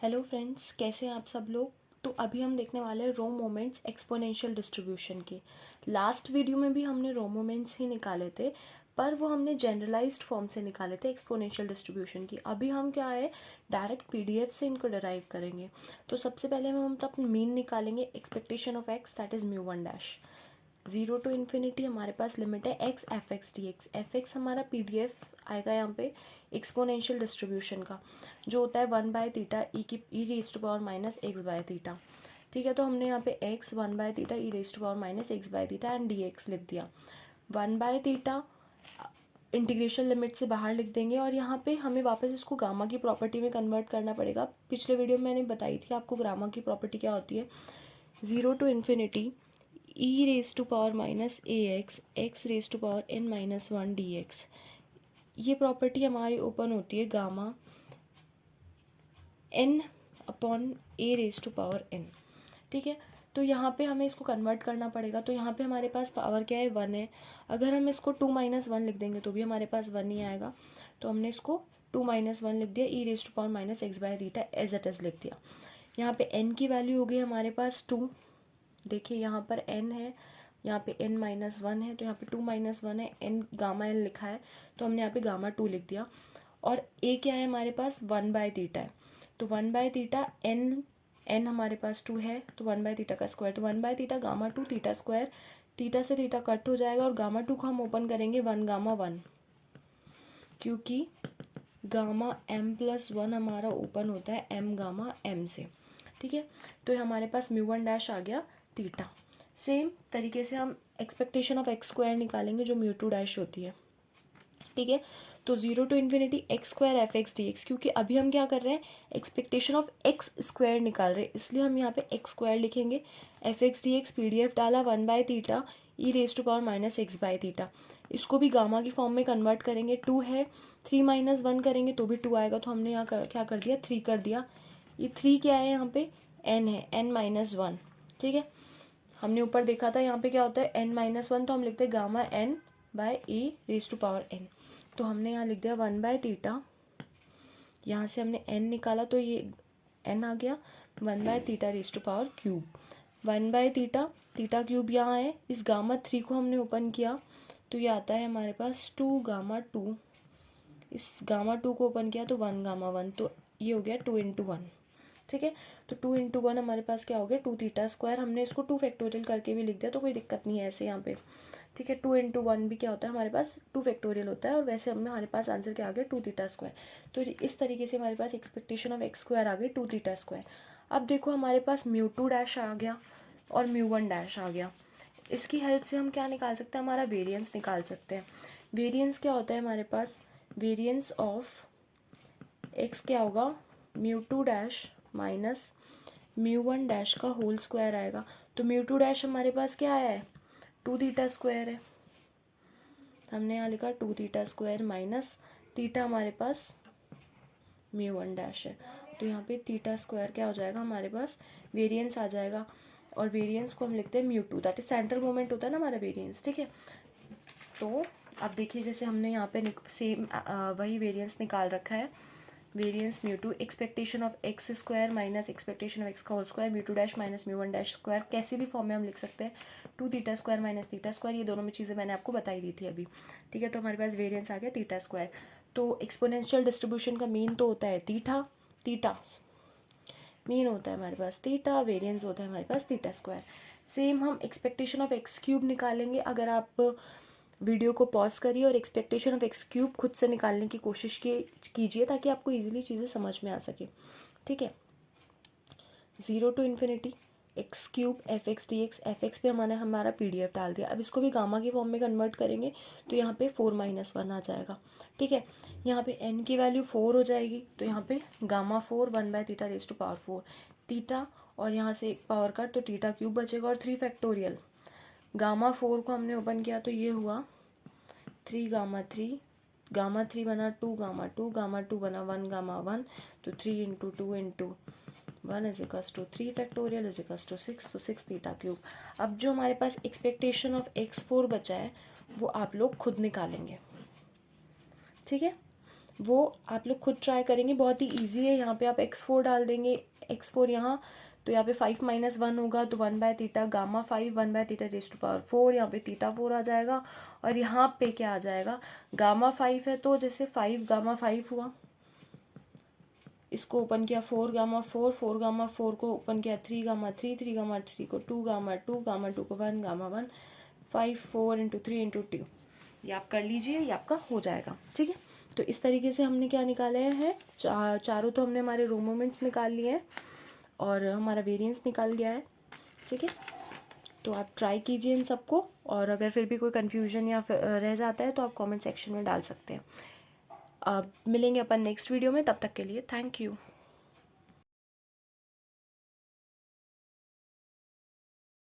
Hello friends, कैसे हैं आप सब लोग। तो अभी हम देखने वाले हैं रो मोमेंट्स एक्सपोनेंशियल डिस्ट्रीब्यूशन की। लास्ट वीडियो में भी हमने रो मोमेंट्स ही निकाले थे, पर वो हमने जनरलाइज्ड फॉर्म से निकाले थे एक्सपोनेंशियल डिस्ट्रीब्यूशन की। अभी हम क्या है, डायरेक्ट पीडीएफ से इनको डिराइव करेंगे। तो सबसे पहले हम अपना मीन निकालेंगे, expectation of X that is mu one dash. 0 to infinity हमारे पास लिमिट है X F x D x. F X हमारा पीडीएफ आएगा यहाँ पे एक्सपोनेंशियल डिस्ट्रीब्यूशन का, जो होता है 1/थीटा e raise to power minus X by theta. ठीक है, तो हमने यहाँ पे एक्स 1/थीटा e raise to power minus X by theta and D X लिख दिया। 1/थीटा इंटीग्रेशन लिमिट से बाहर लिख देंगे और यहाँ पे हमें वापस इसको गामा की प्रॉपर्टी में कन्वर्ट करना पड़ेगा। पिछले वीडियो में मैंने बताई थी आपको गामा की प्रॉपर्टी क्या होती है। 0 to infinity e raise to power minus a x x raise to power n minus one d x. ये प्रॉपर्टी हमारी ओपन होती है gamma n upon a raise to power n. ठीक है, तो यहाँ पे हमें इसको कन्वर्ट करना पड़ेगा। तो यहाँ पे हमारे पास पावर क्या है, 1 है। अगर हम इसको 2 - 1 लिख देंगे तो भी हमारे पास 1 ही आएगा। तो हमने इसको 2 - 1 लिख दिया, e raise to power minus X by theta as it is लिख दिया। यहाँ पे n की वैल्यू हो गई हमारे पास 2। देखिए यहाँ पर n है, यहाँ पे n-1 है, तो यहाँ पे 2 - 1 है, n गामा n लिखा है तो हमने यहाँ पे गामा 2 लिख दिया। और a क्या है हमारे पास, 1/थीटा है। तो 1/थीटा n हमारे पास 2 है, तो 1/थीटा का स्क्वायर, तो 1/थीटा गामा 2 थीटा स्क्वायर। थीटा से थीटा कट हो जाएगा और गामा 2 को हम ओपन करेंगे 1 गामा 1, क्योंकि गामा m+1 हमारा ओपन होता है m गामा m से। ठीक है, तो हमारे पास म्यू वन डैश आ गया थीटा। सेम तरीके से हम एक्सपेक्टेशन ऑफ एक्स स्क्वायर निकालेंगे जो म्यू टू डैश होती है। ठीक है, तो 0 to infinity x square f x D x, क्योंकि अभी हम क्या कर रहे हैं, एक्सपेक्टेशन ऑफ एक्स स्क्वायर निकाल रहे हैं, इसलिए हम यहाँ पे एक्स स्क्वायर लिखेंगे। F x D X P D F डाला 1/थीटा e raise to power minus X by theta. इसको भी गामा की फॉर्म में कन्वर्ट करेंगे। 2 है, 3 - 1 करेंगे तो भी 2 आएगा, तो हमने यहाँ क्या कर दिया, 3 कर दिया। ये 3 क्या है, यहाँ पे n है, n-1। ठीक है, हमने ऊपर देखा था यहाँ पे क्या होता है n-1, तो हम लिखते हैं gamma n by a raise to power n। तो हमने यहाँ लिख दिया 1/थीटा, यहाँ से हमने n निकाला तो ये n आ गया, 1/थीटा रेज टू पावर क्यूब। 1/थीटा, थीटा क्यूब यहाँ है, इस गामा 3 को हमने ओपन किया तो ये आता है हमारे पास 2 गामा 2। इस गामा 2 को ओपन किया तो 1 गामा 1, तो ये हो गया 2 × 1। ठीक है, तो 2 × 1 हमारे पास क्या हो गया, 2 थीटा स्क्वायर। हमने इसको 2 फैक्टोरियल करके भी लिख दिया तो कोई दिक्कत नहीं है ऐसे यहाँ पे। ठीक है, 2 × 1 भी क्या होता है हमारे पास, 2 फैक्टोरियल होता है, और वैसे हमारे पास आंसर क्या आ गया, 2 थीटा स्क्वायर। तो इस तरीके से हमारे पास एक्सपेक्टेशन ऑफ एक्स स्क्वायर आ गई 2 थीटा स्क्वायर। अब देखो हमारे पास म्यू टू डैश आ गया और म्यू वन डैश आ गया। इसकी हेल्प से हम क्या निकाल सकते हैं, हमारा वेरिएंस निकाल सकते हैं। वेरिएंस क्या होता है हमारे पास, वेरिएंस ऑफ एक्स क्या होगा, mu two dash minus mu one dash का होल स्क्वायर आएगा। तो म्यू टू डैश हमारे पास क्या आया है, 2 थीटा स्क्वायर है, हमने यहाँ लिखा 2 थीटा स्क्वायर माइनस थीटा हमारे पास म्यू वन डैश है, तो यहाँ पे थीटा स्क्वायर क्या हो जाएगा हमारे पास, वेरिएंस आ जाएगा। और वेरिएंस को हम लिखते हैं mu two, that is central moment होता है ना हमारा वेरिएंस। ठीक है, तो अब देखिए जैसे हमने यहाँ पे सेम वही वेरिएंस निकाल रखा है, variance mu two, expectation of x square minus expectation of x का whole square, mu two dash minus mu one dash square, कैसी भी फॉर्म में हम लिख सकते हैं, 2 theta square minus theta square. ये दोनों में चीज़ें मैंने आपको बताई दी थी अभी। ठीक है, तो हमारे पास वेरिएंस आ गया थीटा स्क्वायर। तो एक्सपोनेंशियल डिस्ट्रीब्यूशन का मीन तो होता है थीटा, थीटा मीन होता है हमारे पास थीटा, वेरिएंस होता है हमारे पास थीटा स्क्वायर। सेम हम एक्सपेक्टेशन ऑफ एक्स क्यूब निकालेंगे। अगर आप वीडियो को पॉज करिए और एक्सपेक्टेशन ऑफ एक्स क्यूब खुद से निकालने की कोशिश कीजिए ताकि आपको इजीली चीज़ें समझ में आ सके। ठीक है, 0 to infinity x cube f x D x, F x पे हमारा पीडीएफ डाल दिया। अब इसको भी गामा की फॉर्म में कन्वर्ट करेंगे तो यहाँ पे 4 - 1 आ जाएगा। ठीक है, यहाँ पे n की वैल्यू 4 हो जाएगी, तो यहाँ पे गामा 4 1/थीटा रेज टू पावर 4 थीटा, और यहाँ से एक पावर कट तो थीटा क्यूब बचेगा और 3 फैक्टोरियल। गामा 4 को हमने ओपन किया तो ये हुआ 3 गामा 3, गामा 3 बना 2 गामा 2, गामा 2 बना 1 गामा 1, तो 3 × 2 × 1 is equals to 3 factorial is equals to 6, तो 6 थीटा क्यूब। अब जो हमारे पास एक्सपेक्टेशन ऑफ x4 बचा है वो आप लोग खुद निकालेंगे। ठीक है, वो आप लोग खुद ट्राई करेंगे, बहुत ही ईजी है। यहाँ पे आप x4 डाल देंगे, x4 यहाँ, तो यहाँ पे 5 - 1 होगा, तो 1/θ गामा 5 1/θ रेज़ टू पावर 4, यहाँ पे θ4 आ जाएगा। और यहाँ पे क्या आ जाएगा, गामा 5 है तो जैसे 5 गामा 5 हुआ, इसको ओपन किया 4 गामा 4, 4 गामा 4 को ओपन किया 3 गामा 3, 3 गामा 3 को 2 गामा 2, गामा 2 को 1 गामा 1, 5 4 × 3 × 2, ये आप कर लीजिए, ये आपका हो जाएगा। ठीक है, तो इस तरीके से हमने क्या निकाले हैं, चारों तो हमने हमारे रो मोमेंट्स निकाल लिए हैं और हमारा वेरिएंस निकल गया है। ठीक है, तो आप ट्राई कीजिए इन सबको, और अगर फिर भी कोई कन्फ्यूजन या रह जाता है तो आप कमेंट सेक्शन में डाल सकते हैं। अब मिलेंगे अपन नेक्स्ट वीडियो में, तब तक के लिए थैंक यू।